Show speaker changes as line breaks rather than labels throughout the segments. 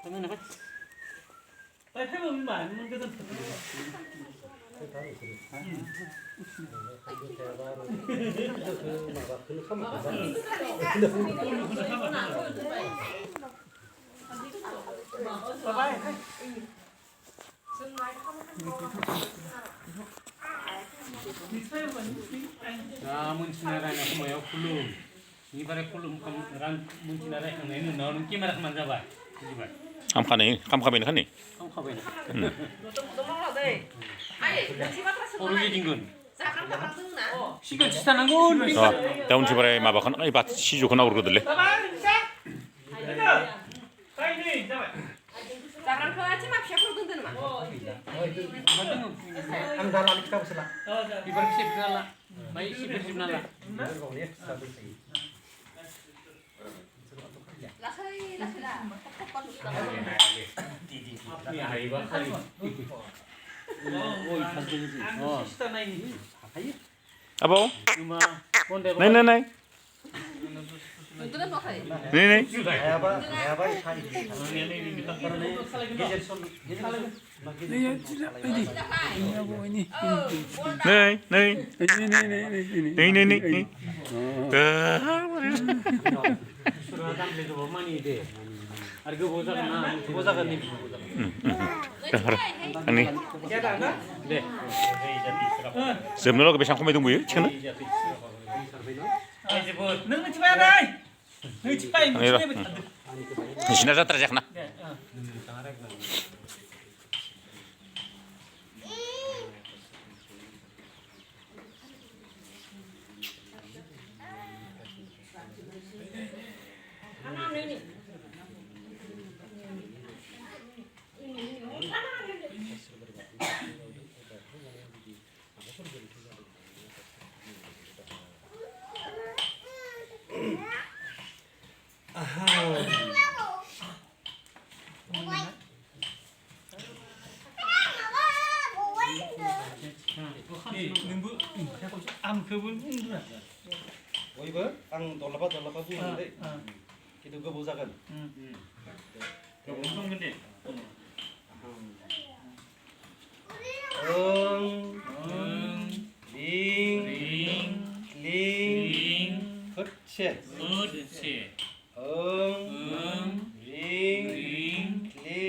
빨리 패면 안 그래도
muncinaranya semuanya kulum. Ini pada kulum ran muncinaranya yang ini non kimar keman jabai.
감카네 감카베는 하니
Không không vậy. Orugi dingun. 시간 지나는 건.
다운 집에 마바칸 이 밭 시주 그나 오르거들래
Jangan kelaci mak siapa tuh tuh mak.
amdal alik kita bersela.
Ibarat sih nala. Baik sih nala.
Lasai lah.
Ini hari bakari. Oh, ikan jenis. Oh.
아보
Cuma konde.
네네네
Untuknya mau kali.
네네
Apa ikan
Ini kita
gejer sol gejer
네네네
suruh datang beli coba mani deh. Harga bosak kan nih.
아니
Deh.
쌤너가 배 상품에 둥부이 치나
nâng chip ai đây nâng chip ai
아니라 지나자 따라작나
am kebun undur.
Oiba ang dolapa bu는데 itu kebuzakan.
Untung gede.
ling ling 그렇지.
그렇지.
ling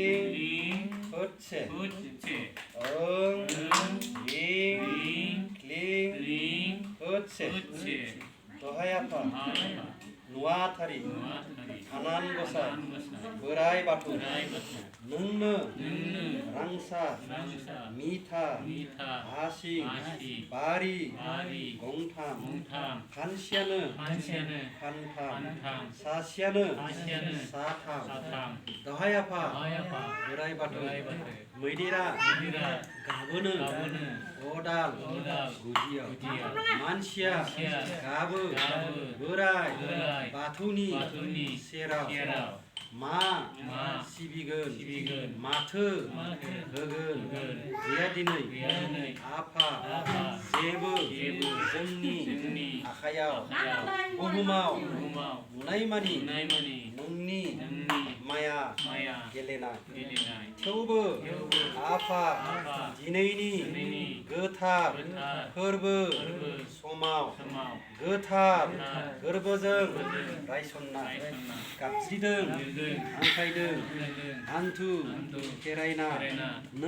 ling 그렇지.
그렇지.
ling 그렇지.
그렇지.
또 하야파
아,
누아타리
다리.
가난 거사
하는 것은
버라이 바투
나이 같은.
능능 랑사
랑사.
미타
미타.
아시
아시.
바리
바리.
공탐
몽탐.
간시아는
한시아는
한탐
한탐.
사시아는
아시아는
사탐
사탐.
더하야파
아야파.
버라이 바투
드라이버들.
메디라
미라.
가브는
가브는
오달
오달.
구디어
구디어.
만시아
만시아.
가브
가브.
버라이
버라이.
바투니
바투니.
세라
시에라.
마
마.
시비근
시비근.
마트
마트.
흑은
흑은.
리아디의
리아디의.
아파
아파.
세브
세브.
홈니
홈니.
아카야오
아카야오.
오후마오
고마워.
무나이마니
나이머니.
능니
능니.
마야
마야.
겔레나
일리나이.
테우브
테우브.
아파
아파.
디네이니
디네이니.
그타
그타.
허브
허브.
소마오
서마오.
그타
그타.
거르버정
거르버정.
라이손나
라이선나.
갑지등
일등.
안카이등
일등.
안투
안투.
케라이나
케라이나.
능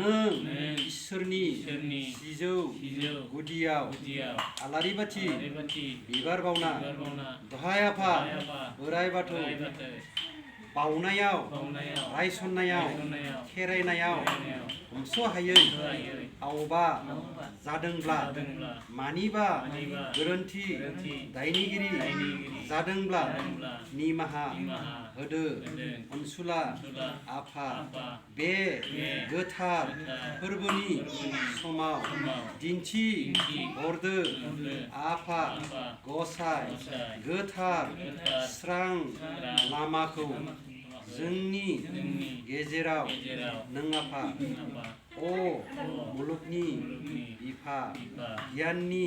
이스르니
이스르니.
시저
시저.
구디야오
우디야.
알라리바치
레바티.
비발 바우나
바르보나.
더하야파
아야파.
으라이바토
라이바트.
바우나야오
바우나야오.
라이손나야오
라이손나야오.
케라이나야오
케라이나야오.
हमसहायै
수하의.
आवबा जादोंब्ला
जादोंब्ला.
मानिबा
मानिबा.
गोरोन्थि
गोरोन्थि.
दायनिगिरि
दायनिगिरि.
जादोंब्ला
जादोंब्ला.
निमाहा
निमाहा.
होदो
होदो.
अनसुला
अनसुला.
आफा
आफा.
बे
बे
गोथार
गोथार
फोरबोनि
फोरबोनि
समाव
समाव
दिन्थि
दिन्थि
हरदो
हरदो.
आफा
आफा.
गसाय
गसाय.
गोथार
गोथार
स्रां
स्रां
लामाखौ
लामाखौ
जोंनि
जोंनि
गेजेराव गेजेराव
गेजेराव
नों आफा
आफा
अ मुलुगनि
मुलुगनि
बिफा
बिफा
गियाननि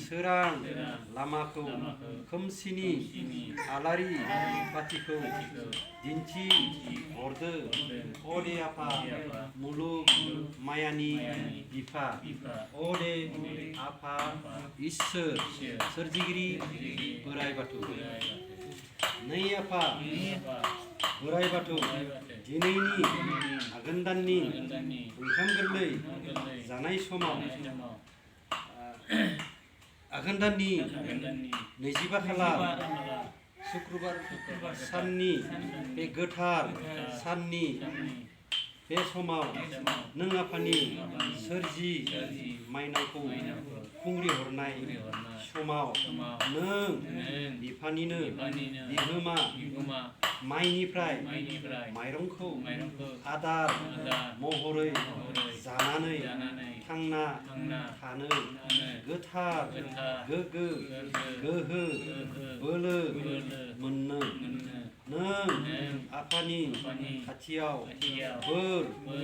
सोरां
सोरां
लामाखौ
लामाखौ
खोमसिनि
खोमसिनि
आलारि बाथिखौ
बाथिखौ
दिन्थि हरदो अ दे आफा
आफा
मुलुग मायानि
मायानि
बिफा
बिफा
अ दे आफा इसोर सोरजिगिरि बोराइ बाथौ नै आफा
आफा
बोराइ बाथौ
बाथौ
दिनैनि आघोन दाननि
गोदाननि
ओंखाम गोरलै
गोरलै
जानाय समाव
समाव
आघोन दाननि
गोदाननि
25 खालार
खालार
शुक्रबार साननि बे गोथार साननि बे समाव नों आफानि सोरजि माइनावखौ खुंग्रि हरनाय समाव नों बिफानिनो बिहोमा
बिगोमा
माइनिफ्राय
माइनिफ्राय
माइरंखौ
माइरंखौ
आदार महरै जानानै
जानानै
थांना
थांना
थानो
थानो
गोथार
गोथार
गोग्गो
गोग्गो
गोहो
बोलो
बोलो मोननो
मोननो
नों आफानि
आफानि
खाथियाव
खाथियाव
बोर
बोर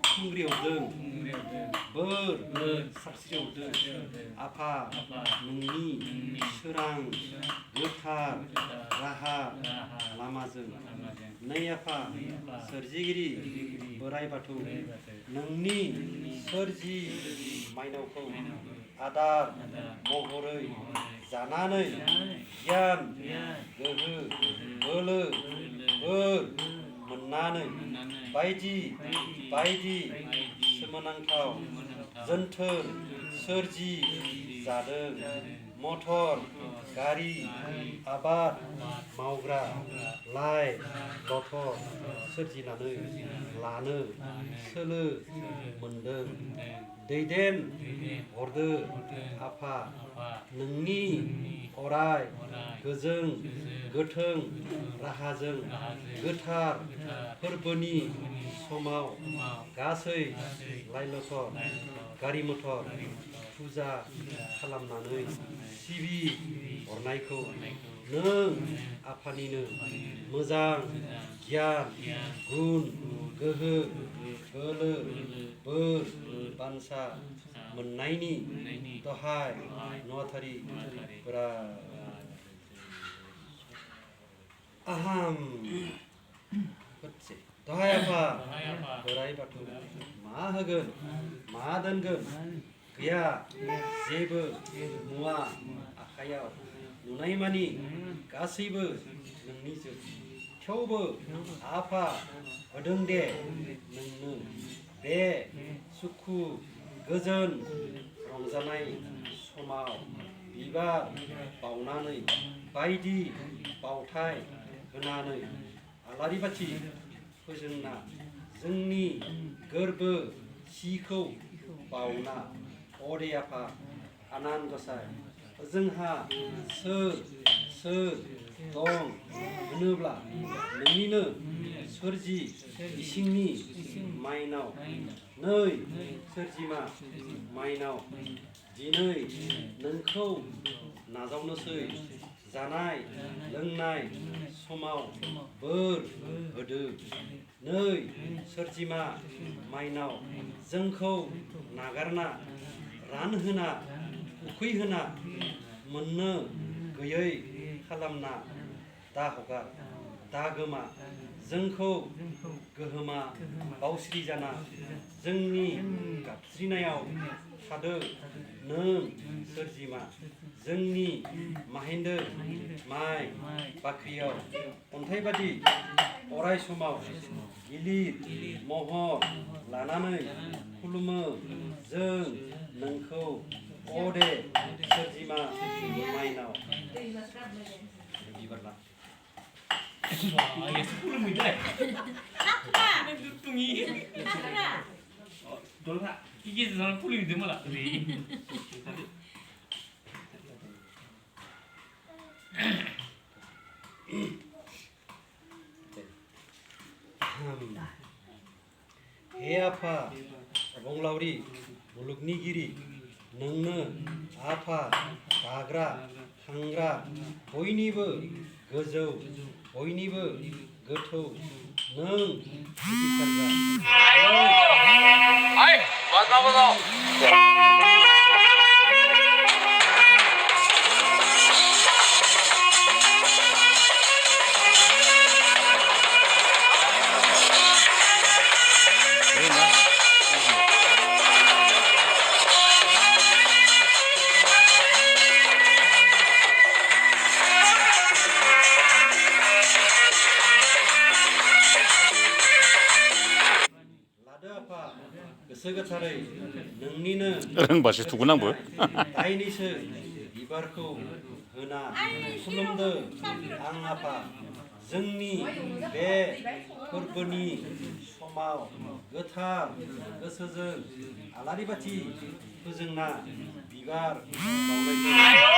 खुंग्रि हरदों
खुंग्रियावदों
बोर
बोर
साबस्रि हरदों
साबस्रि
आफा
आफा
नोंनि सोरां गोथार राहा
राहा
लामाजों
लामाजों
नै आफा
आफा
सोरजिगिरि बोराइ बाथौ
बाथौ
नोंनि सोरजि माइनावखौ आदार महरै जानानै गियान गोहो बोलो बोर मोननानै बायदि बायदि सोमोनांथाव जोनथोर सोरजि जादों मटर गारि आबाद मावग्रा लाइ लथर सोरजिनानै लानो सोलो मोनदों दैदेन हरदो आफा नोंनि अराय गोजों गोथों राहाजों गोथार फोरबोनि समाव गासै लाइ लथर गारि मथर फुजा खालामनानै सिबि हरनायखौ नों आफानिनो मोजां गियान गुन गोहो बोलो बोर बान्सा मोननायनि दहाय नुवाथारि आहाम दहाय आफा बोराइ बाथौ मा होगोन मा दोनगोन गैया जेबो मुवा आखाइयाव नुनाय मानि गासैबो नोंनि जोब थेवबो आफा होदों दे नोंनो बे सुखु गोजोन रंजानाय समाव बिबार बावनानै बायदि बावथाय होनानै आलारि बाथि फोजोंना जोंनि गोरबो सिखौ बावना अरे आफा आनान गसाइ जोंहा सोर दं होनोब्ला नोंनिनो सोरजि इसिंनि माइनाव नै सोरजिमा माइनाव दिनै नोंखौ नाजावनोसै जानाय लोंनाय समाव बोर होदो नै सोरजिमा माइनाव जोंखौ नागारना रानहोना उखैहोना मोननो गैयै खालामना दा हगार दा गोमा जोंखौ गोहोमा बावस्रि जाना जोंनि गाबज्रिनायाव थादो नों सोरजिमा जोंनि माहेन्दो माइ बाख्रियाव अन्थाइ बादि अराय समाव गिलिर महर लानानै खुलुमो जों नोंखौ अदे सोरजिमा माइनाव बिबारला
Yesus puluh muda. Ini tungi. Dola. Iki zaman puluh muda malah.
हे आफा अबंलावरि मुलुगनिगिरि नोंनो आफा दाग्रा खांग्रा बयनिबो गोजौ बयनिबो गोथौ नों मिथिसारग्रा लादो आफा गोसो गोथारै नोंनिनो
रोंबासो थुगोन आंबो
दाइनिसो बिबारखौ होना खुलुमदो आं आफा जोंनि बे फोरबोनि समाव गोथार गोसोजों आलारि बाथि फोजोंना बिबार बावनायखौ